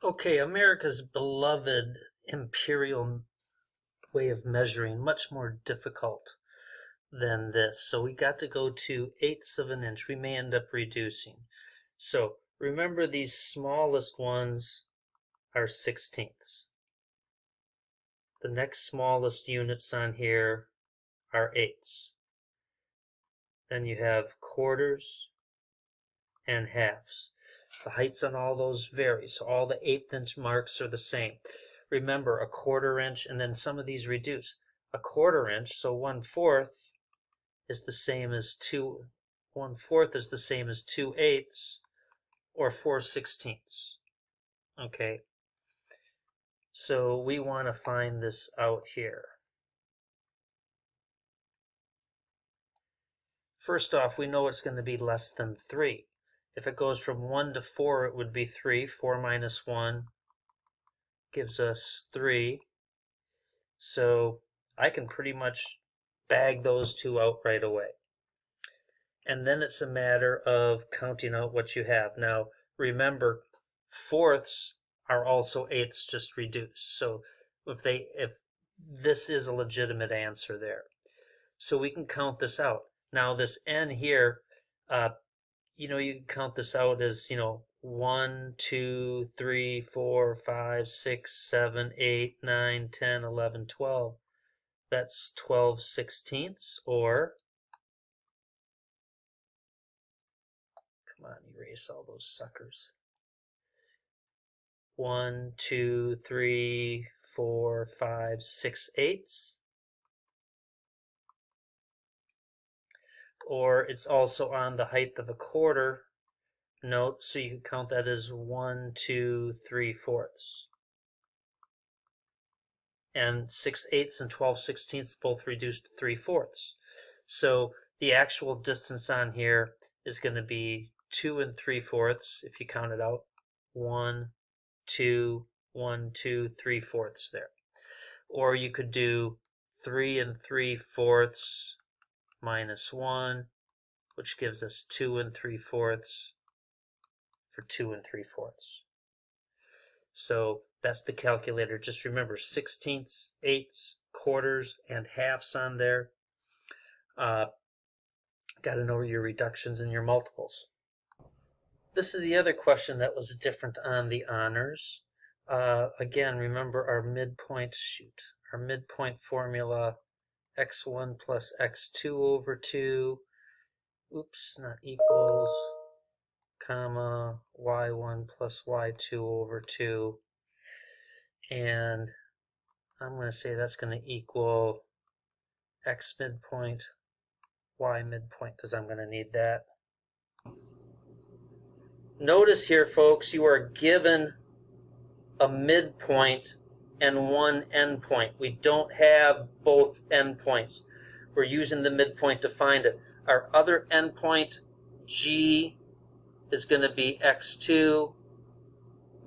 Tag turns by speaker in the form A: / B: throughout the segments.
A: Okay, America's beloved imperial way of measuring, much more difficult than this. So we got to go to eighths of an inch. We may end up reducing. So remember, these smallest ones are sixteenths. The next smallest units on here are eighths. Then you have quarters and halves. The heights on all those vary, so all the eighth inch marks are the same. Remember, a quarter inch, and then some of these reduce. A quarter inch, so 1/4 is the same as 1/4 is the same as 2/8 or 4/16. Okay, so we want to find this out here. First off, we know it's going to be less than 3. If it goes from 1 to 4, it would be 3. 4 minus 1 gives us 3. So I can pretty much bag those two out right away. And then it's a matter of counting out what you have. Now, remember, fourths are also eighths, just reduced. So if this is a legitimate answer there. So we can count this out. Now this n here, you can count this out as, 1, 2, 3, 4, 5, 6, 7, 8, 9, 10, 11, 12. That's 12/16, or, come on, erase all those suckers. 1, 2, 3, 4, 5, 6/8. Or it's also on the height of a quarter note, so you can count that as 1, 2, 3/4. And 6/8 and 12/16 both reduced to 3/4. So the actual distance on here is going to be 2 3/4 if you count it out. 1, 2, 1, 2, 3/4 there. Or you could do 3 3/4 minus 1, which gives us 2 3/4 for 2 3/4. So that's the calculator. Just remember, sixteenths, eighths, quarters, and halves on there. Got to know your reductions and your multiples. This is the other question that was different on the honors. Again, remember our midpoint formula, x1 plus x2 over 2, oops, not equals, comma, y1 plus y2 over 2. And I'm going to say that's going to equal x midpoint, y midpoint, because I'm going to need that. Notice here, folks, you are given a midpoint and one endpoint. We don't have both endpoints. We're using the midpoint to find it. Our other endpoint, G, is going to be x2,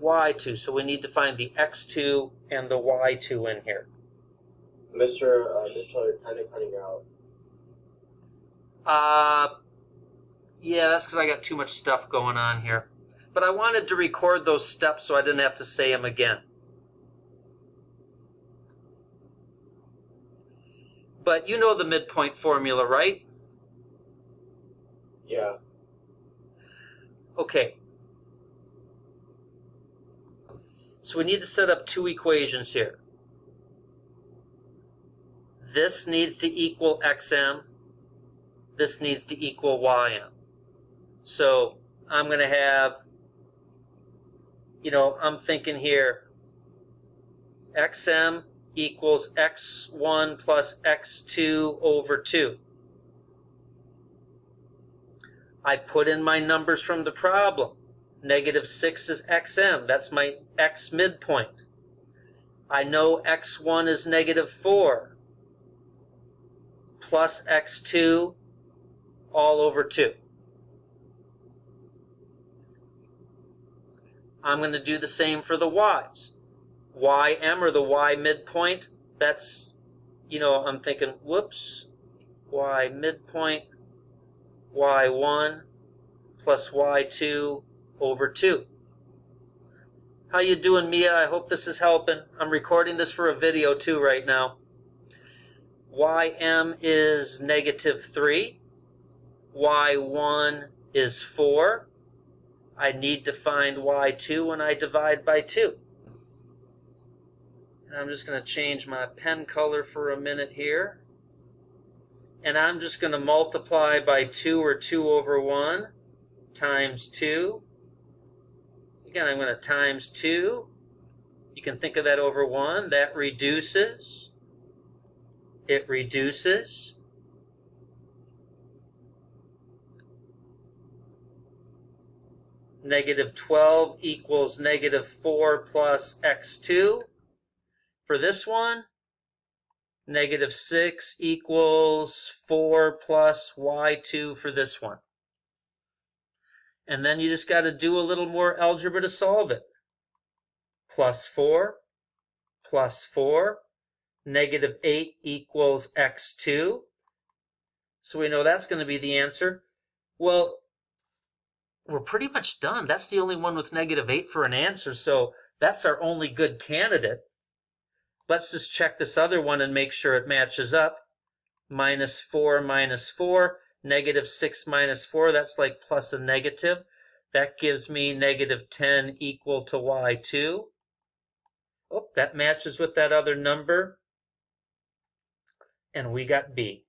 A: y2. So we need to find the x2 and the y2 in here.
B: Mr. Mitchell, you're kind of cutting out.
A: Yeah, that's because I got too much stuff going on here. But I wanted to record those steps so I didn't have to say them again. But you know the midpoint formula, right?
B: Yeah.
A: Okay. So we need to set up two equations here. This needs to equal xm. This needs to equal ym. So I'm going to have, I'm thinking here, xm equals x1 plus x2 over 2. I put in my numbers from the problem. -6 is xm. That's my x midpoint. I know x1 is -4 plus x2 all over 2. I'm going to do the same for the y's. Ym, or the y midpoint, that's, I'm thinking, whoops, y midpoint, y1 plus y2 over 2. How you doing, Mia? I hope this is helping. I'm recording this for a video too right now. ym is -3. y1 is 4. I need to find y2 when I divide by 2. And I'm just going to change my pen color for a minute here. And I'm just going to multiply by 2, or 2 over 1, times 2. Again, I'm going to times 2. You can think of that over 1. That reduces. It reduces. -12 equals -4 plus x2. For this one, -6 equals 4 plus y2 for this one. And then you just got to do a little more algebra to solve it. +4 plus 4, -8 equals x2. So we know that's going to be the answer. Well, we're pretty much done. That's the only one with -8 for an answer, so that's our only good candidate. Let's just check this other one and make sure it matches up. -4 minus 4, -6 minus 4, that's like plus a negative. That gives me -10 equal to y2. Oh, that matches with that other number. And we got B.